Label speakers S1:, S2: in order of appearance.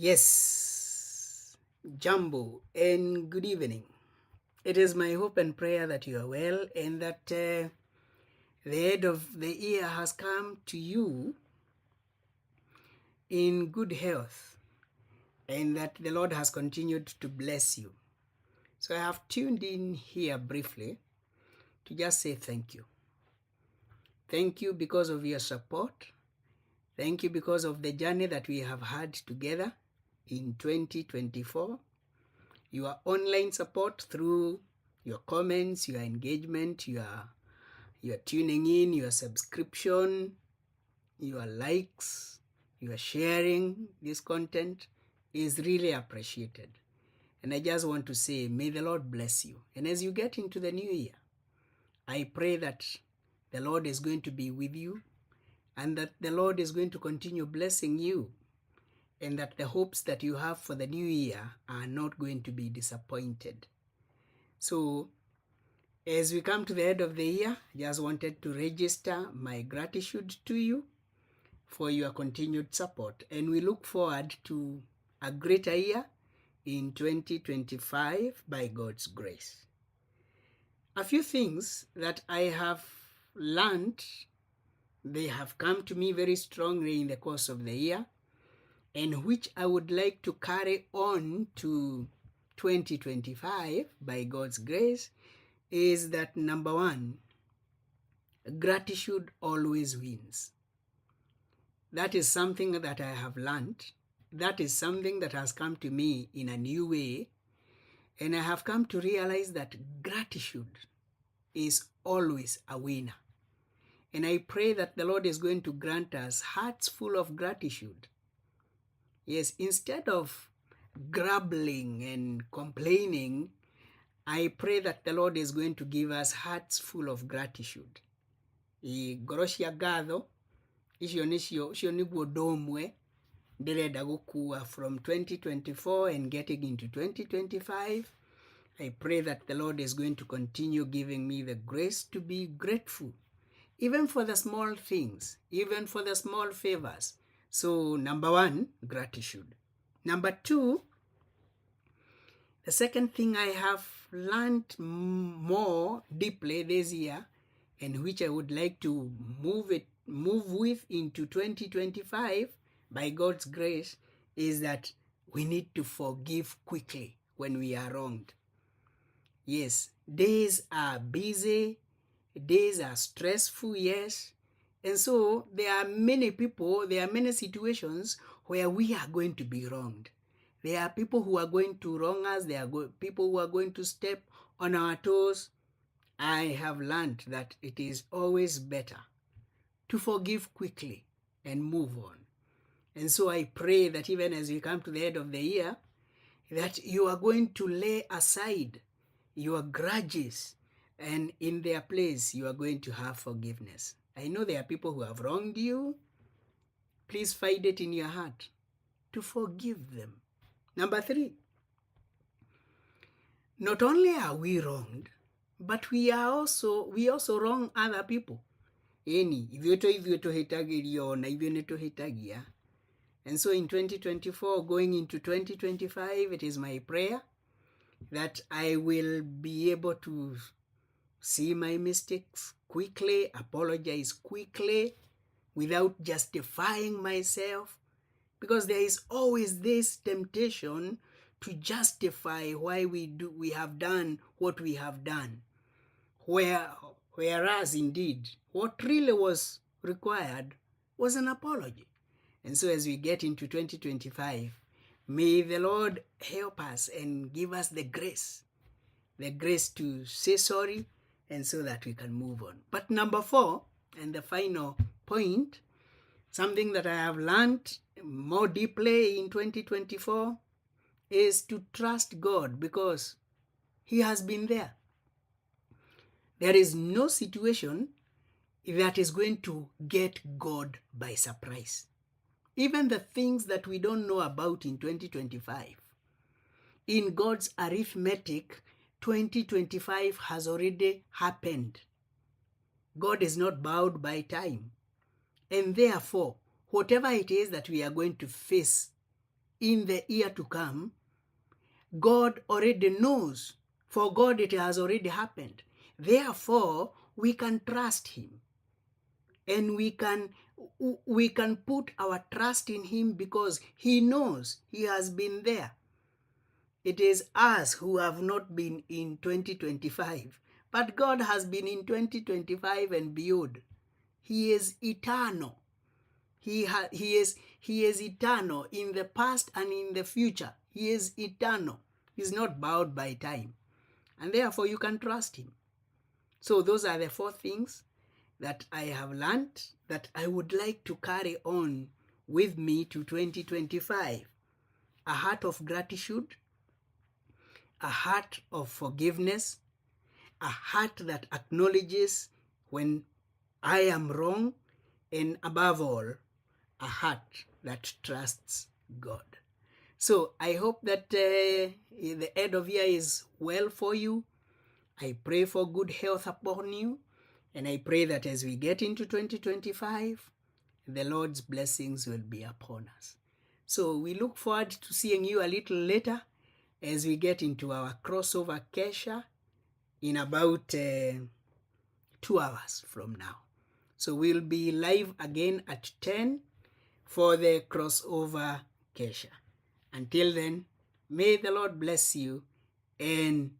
S1: Yes, Jambo, and good evening. It is my hope and prayer that you are well and that the end of the year has come to you in good health and that the Lord has continued to bless you. So I have tuned in here briefly to just say thank you. Thank you because of your support. Thank you because of the journey that we have had together in 2024. Your online support through your comments, your engagement, your tuning in, your subscription, your likes, your sharing this content is really appreciated. And I just want to say, may the Lord bless you. And as you get into the new year, I pray that the Lord is going to be with you and that the Lord is going to continue blessing you and that the hopes that you have for the new year are not going to be disappointed. So as we come to the end of the year, I just wanted to register my gratitude to you for your continued support. And we look forward to a greater year in 2025 by God's grace. A few things that I have learned, they have come to me very strongly in the course of the year, and which I would like to carry on to 2025 by God's grace, is that number one, gratitude always wins. That is something that I have learned. That is something that has come to me in a new way. And I have come to realize that gratitude is always a winner. And I pray that the Lord is going to grant us hearts full of gratitude. Yes, instead of grumbling and complaining, I pray that the Lord is going to give us hearts full of gratitude. Ngoro cia ngatho icio niguo ndomwe ndirenda gukua from 2024 and getting into 2025. I pray that the Lord is going to continue giving me the grace to be grateful, even for the small things, even for the small favors. So number one, gratitude. Number two, the second thing I have learned more deeply this year, and which I would like to move with into 2025 by God's grace, is that we need to forgive quickly when we are wronged. Yes, days are busy, days are stressful, yes. And so there are many people, there are many situations where we are going to be wronged. There are people who are going to wrong us. There are people who are going to step on our toes. I have learned that it is always better to forgive quickly and move on. And so I pray that even as we come to the end of the year, that you are going to lay aside your grudges, and in their place, you are going to have forgiveness. I know there are people who have wronged you. Please find it in your heart to forgive them. Number three, not only are we wronged, but we also wrong other people. And so in 2024, going into 2025, it is my prayer that I will be able to see my mistakes quickly, apologize quickly, without justifying myself, because there is always this temptation to justify why we have done what we have done, whereas indeed what really was required was an apology. And so as we get into 2025, may the Lord help us and give us the grace to say sorry, and so that we can move on. But number four, and the final point, something that I have learned more deeply in 2024 is to trust God, because He has been there. There is no situation that is going to get God by surprise. Even the things that we don't know about in 2025, in God's arithmetic, 2025 has already happened. God is not bound by time. And therefore, whatever it is that we are going to face in the year to come, God already knows. For God, it has already happened. Therefore, we can trust him, and we can put our trust in him because he knows, he has been there. It is us who have not been in 2025, but God has been in 2025 and beyond. He is eternal. He is eternal in the past and in the future. He is eternal. He's not bound by time. And therefore you can trust him. So those are the 4 things that I have learned that I would like to carry on with me to 2025. A heart of gratitude, a heart of forgiveness, a heart that acknowledges when I am wrong, and above all, a heart that trusts God. So I hope that the end of year is well for you. I pray for good health upon you, and I pray that as we get into 2025, the Lord's blessings will be upon us. So we look forward to seeing you a little later as we get into our crossover Kesha in about 2 hours from now. So we'll be live again at 10 for the crossover Kesha. Until then, may the Lord bless you and